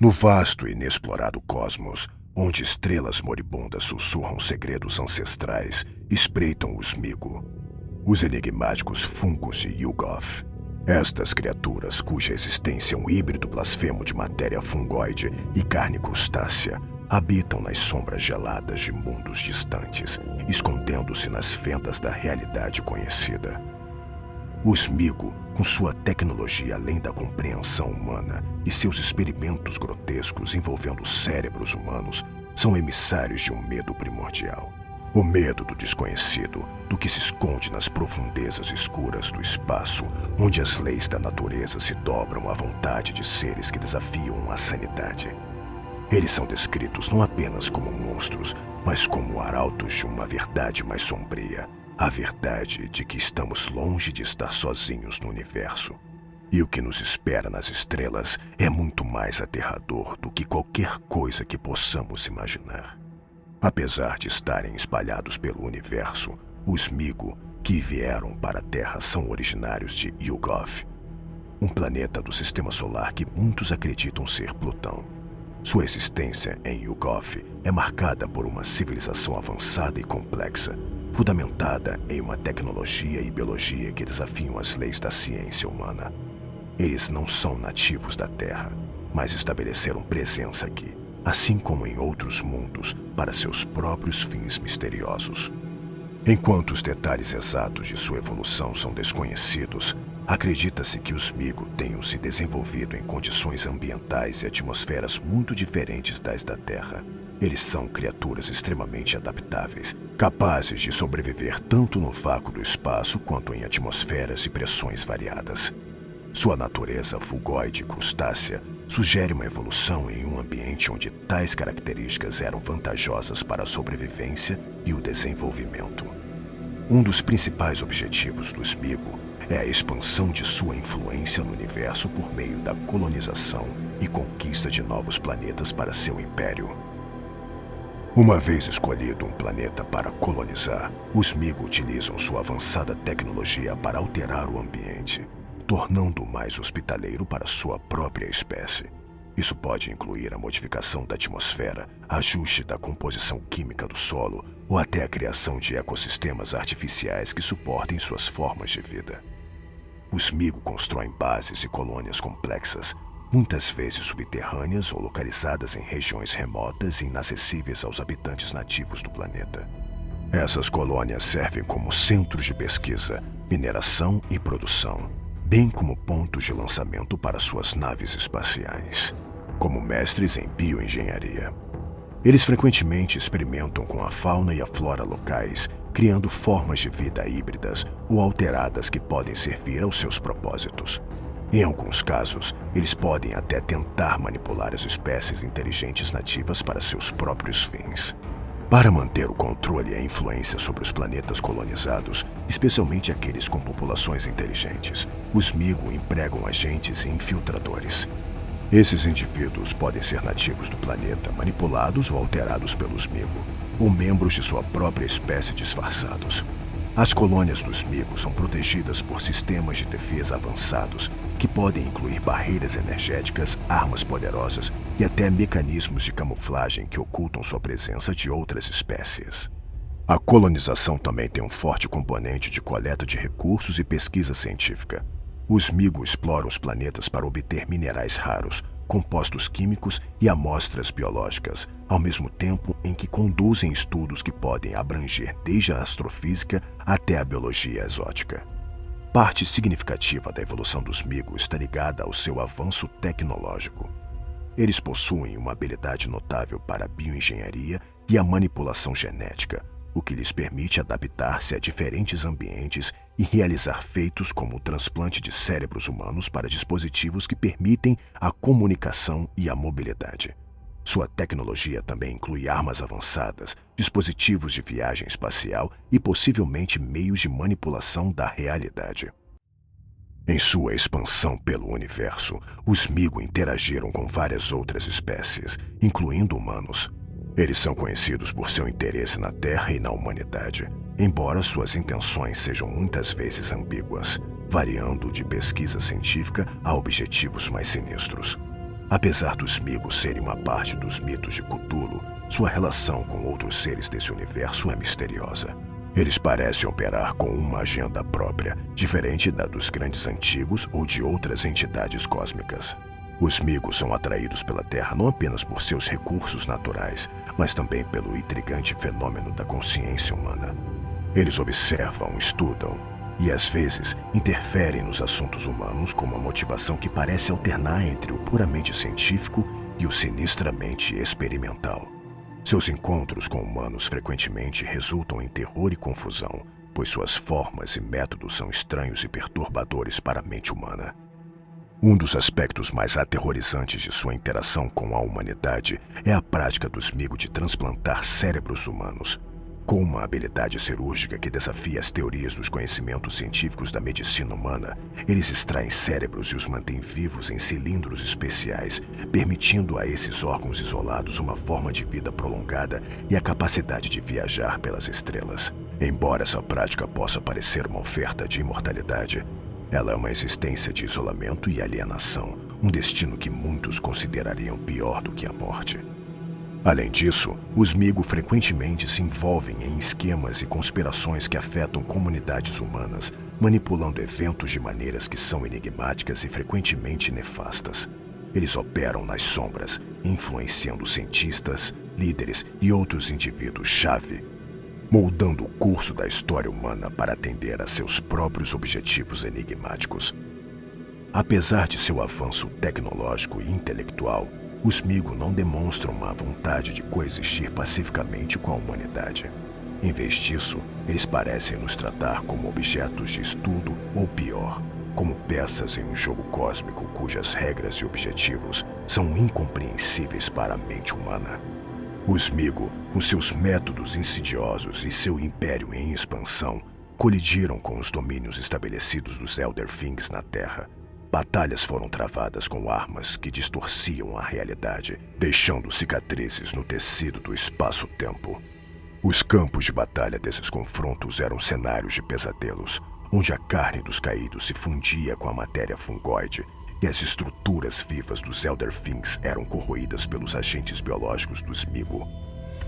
No vasto e inexplorado cosmos, onde estrelas moribundas sussurram segredos ancestrais, espreitam os Migo, os enigmáticos fungos de Yuggoth. Estas criaturas, cuja existência é um híbrido blasfemo de matéria fungoide e carne crustácea, habitam nas sombras geladas de mundos distantes, escondendo-se nas fendas da realidade conhecida. Os Migo, com sua tecnologia além da compreensão humana e seus experimentos grotescos envolvendo cérebros humanos, são emissários de um medo primordial. O medo do desconhecido, do que se esconde nas profundezas escuras do espaço, onde as leis da natureza se dobram à vontade de seres que desafiam a sanidade. Eles são descritos não apenas como monstros, mas como arautos de uma verdade mais sombria, a verdade de que estamos longe de estar sozinhos no universo. E o que nos espera nas estrelas é muito mais aterrador do que qualquer coisa que possamos imaginar. Apesar de estarem espalhados pelo universo, os Migo que vieram para a Terra são originários de Yuggoth, um planeta do Sistema Solar que muitos acreditam ser Plutão. Sua existência em Yuggoth é marcada por uma civilização avançada e complexa, fundamentada em uma tecnologia e biologia que desafiam as leis da ciência humana. Eles não são nativos da Terra, mas estabeleceram presença aqui, assim como em outros mundos, para seus próprios fins misteriosos. Enquanto os detalhes exatos de sua evolução são desconhecidos, acredita-se que os Migo tenham se desenvolvido em condições ambientais e atmosferas muito diferentes das da Terra. Eles são criaturas extremamente adaptáveis, capazes de sobreviver tanto no vácuo do espaço quanto em atmosferas e pressões variadas. Sua natureza fungoide e crustácea sugere uma evolução em um ambiente onde tais características eram vantajosas para a sobrevivência e o desenvolvimento. Um dos principais objetivos dos Migo é a expansão de sua influência no universo por meio da colonização e conquista de novos planetas para seu império. Uma vez escolhido um planeta para colonizar, os Migo utilizam sua avançada tecnologia para alterar o ambiente, tornando-o mais hospitaleiro para sua própria espécie. Isso pode incluir a modificação da atmosfera, ajuste da composição química do solo ou até a criação de ecossistemas artificiais que suportem suas formas de vida. Os Migo constroem bases e colônias complexas, muitas vezes subterrâneas ou localizadas em regiões remotas e inacessíveis aos habitantes nativos do planeta. Essas colônias servem como centros de pesquisa, mineração e produção, bem como pontos de lançamento para suas naves espaciais, como mestres em bioengenharia. Eles frequentemente experimentam com a fauna e a flora locais, criando formas de vida híbridas ou alteradas que podem servir aos seus propósitos. Em alguns casos, eles podem até tentar manipular as espécies inteligentes nativas para seus próprios fins. Para manter o controle e a influência sobre os planetas colonizados, especialmente aqueles com populações inteligentes, os Migo empregam agentes e infiltradores. Esses indivíduos podem ser nativos do planeta, manipulados ou alterados pelos Migo, ou membros de sua própria espécie disfarçados. As colônias dos Migo são protegidas por sistemas de defesa avançados, que podem incluir barreiras energéticas, armas poderosas e até mecanismos de camuflagem que ocultam sua presença de outras espécies. A colonização também tem um forte componente de coleta de recursos e pesquisa científica. Os Migo exploram os planetas para obter minerais raros, compostos químicos e amostras biológicas, ao mesmo tempo em que conduzem estudos que podem abranger desde a astrofísica até a biologia exótica. Parte significativa da evolução dos Migo está ligada ao seu avanço tecnológico. Eles possuem uma habilidade notável para a bioengenharia e a manipulação genética, o que lhes permite adaptar-se a diferentes ambientes e realizar feitos como o transplante de cérebros humanos para dispositivos que permitem a comunicação e a mobilidade. Sua tecnologia também inclui armas avançadas, dispositivos de viagem espacial e possivelmente meios de manipulação da realidade. Em sua expansão pelo universo, os Migo interagiram com várias outras espécies, incluindo humanos. Eles são conhecidos por seu interesse na Terra e na humanidade, embora suas intenções sejam muitas vezes ambíguas, variando de pesquisa científica a objetivos mais sinistros. Apesar dos Migos serem uma parte dos mitos de Cthulhu, sua relação com outros seres desse universo é misteriosa. Eles parecem operar com uma agenda própria, diferente da dos grandes antigos ou de outras entidades cósmicas. Os Migos são atraídos pela Terra não apenas por seus recursos naturais, mas também pelo intrigante fenômeno da consciência humana. Eles observam, estudam e, às vezes, interferem nos assuntos humanos com uma motivação que parece alternar entre o puramente científico e o sinistramente experimental. Seus encontros com humanos frequentemente resultam em terror e confusão, pois suas formas e métodos são estranhos e perturbadores para a mente humana. Um dos aspectos mais aterrorizantes de sua interação com a humanidade é a prática dos Migo de transplantar cérebros humanos. Com uma habilidade cirúrgica que desafia as teorias dos conhecimentos científicos da medicina humana, eles extraem cérebros e os mantêm vivos em cilindros especiais, permitindo a esses órgãos isolados uma forma de vida prolongada e a capacidade de viajar pelas estrelas. Embora essa prática possa parecer uma oferta de imortalidade, ela é uma existência de isolamento e alienação, um destino que muitos considerariam pior do que a morte. Além disso, os Migo frequentemente se envolvem em esquemas e conspirações que afetam comunidades humanas, manipulando eventos de maneiras que são enigmáticas e frequentemente nefastas. Eles operam nas sombras, influenciando cientistas, líderes e outros indivíduos-chave, moldando o curso da história humana para atender a seus próprios objetivos enigmáticos. Apesar de seu avanço tecnológico e intelectual, os Migo não demonstram uma vontade de coexistir pacificamente com a humanidade. Em vez disso, eles parecem nos tratar como objetos de estudo ou, pior, como peças em um jogo cósmico cujas regras e objetivos são incompreensíveis para a mente humana. Os Migo, com seus métodos insidiosos e seu império em expansão, colidiram com os domínios estabelecidos dos Elder Things na Terra. Batalhas foram travadas com armas que distorciam a realidade, deixando cicatrizes no tecido do espaço-tempo. Os campos de batalha desses confrontos eram cenários de pesadelos, onde a carne dos caídos se fundia com a matéria fungoide e as estruturas vivas dos Elder Things eram corroídas pelos agentes biológicos dos Migo.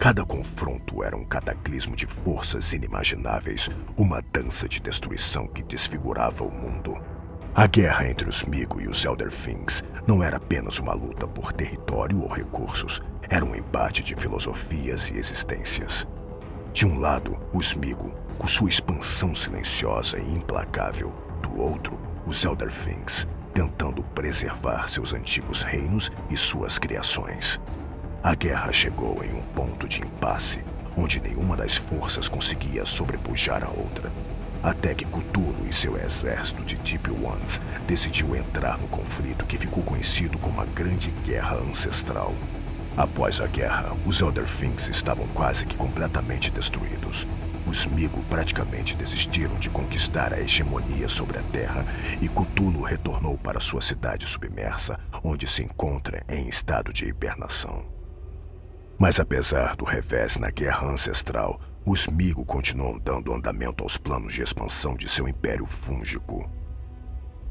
Cada confronto era um cataclismo de forças inimagináveis, uma dança de destruição que desfigurava o mundo. A guerra entre os Migo e os Elder Things não era apenas uma luta por território ou recursos, era um embate de filosofias e existências. De um lado, os Migo, com sua expansão silenciosa e implacável; do outro, os Elder Things, tentando preservar seus antigos reinos e suas criações. A guerra chegou em um ponto de impasse, onde nenhuma das forças conseguia sobrepujar a outra, até que Cthulhu e seu exército de Deep Ones decidiu entrar no conflito que ficou conhecido como a Grande Guerra Ancestral. Após a guerra, os Elder Things estavam quase que completamente destruídos. Os Migo praticamente desistiram de conquistar a hegemonia sobre a Terra e Cthulhu retornou para sua cidade submersa, onde se encontra em estado de hibernação. Mas apesar do revés na Guerra Ancestral, os Migo continuam dando andamento aos planos de expansão de seu império fúngico.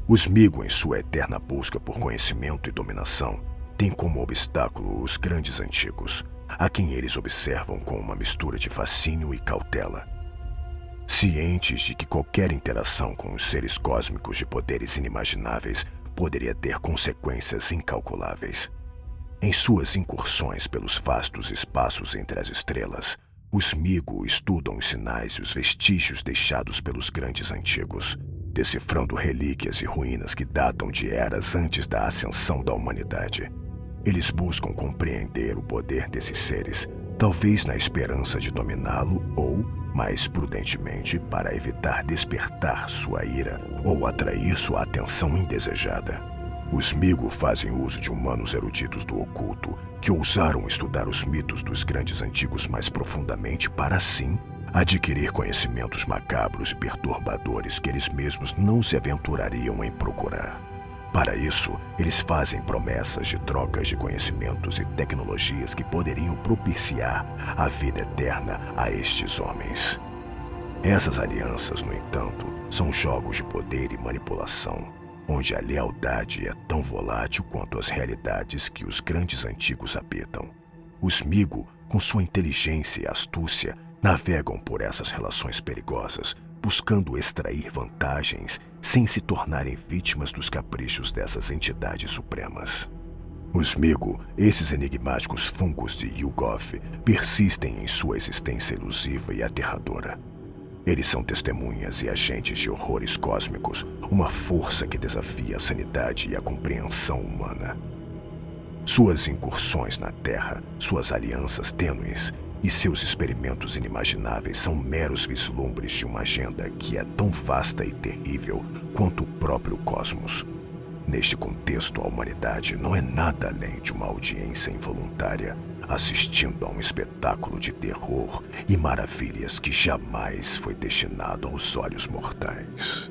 Os Migo, em sua eterna busca por conhecimento e dominação, têm como obstáculo os grandes antigos, a quem eles observam com uma mistura de fascínio e cautela. Cientes de que qualquer interação com os seres cósmicos de poderes inimagináveis poderia ter consequências incalculáveis. Em suas incursões pelos vastos espaços entre as estrelas, os Migo estudam os sinais e os vestígios deixados pelos grandes antigos, decifrando relíquias e ruínas que datam de eras antes da ascensão da humanidade. Eles buscam compreender o poder desses seres, talvez na esperança de dominá-lo ou, mais prudentemente, para evitar despertar sua ira ou atrair sua atenção indesejada. Os Migo fazem uso de humanos eruditos do oculto que ousaram estudar os mitos dos grandes antigos mais profundamente para, assim, adquirir conhecimentos macabros e perturbadores que eles mesmos não se aventurariam em procurar. Para isso, eles fazem promessas de trocas de conhecimentos e tecnologias que poderiam propiciar a vida eterna a estes homens. Essas alianças, no entanto, são jogos de poder e manipulação. onde a lealdade é tão volátil quanto as realidades que os grandes antigos habitam. Os Migo, com sua inteligência e astúcia, navegam por essas relações perigosas, buscando extrair vantagens sem se tornarem vítimas dos caprichos dessas entidades supremas. Os Migo, esses enigmáticos fungos de Yugoth, persistem em sua existência elusiva e aterradora. Eles são testemunhas e agentes de horrores cósmicos, uma força que desafia a sanidade e a compreensão humana. Suas incursões na Terra, suas alianças tênues e seus experimentos inimagináveis são meros vislumbres de uma agenda que é tão vasta e terrível quanto o próprio cosmos. Neste contexto, a humanidade não é nada além de uma audiência involuntária, assistindo a um espetáculo de terror e maravilhas que jamais foi destinado aos olhos mortais.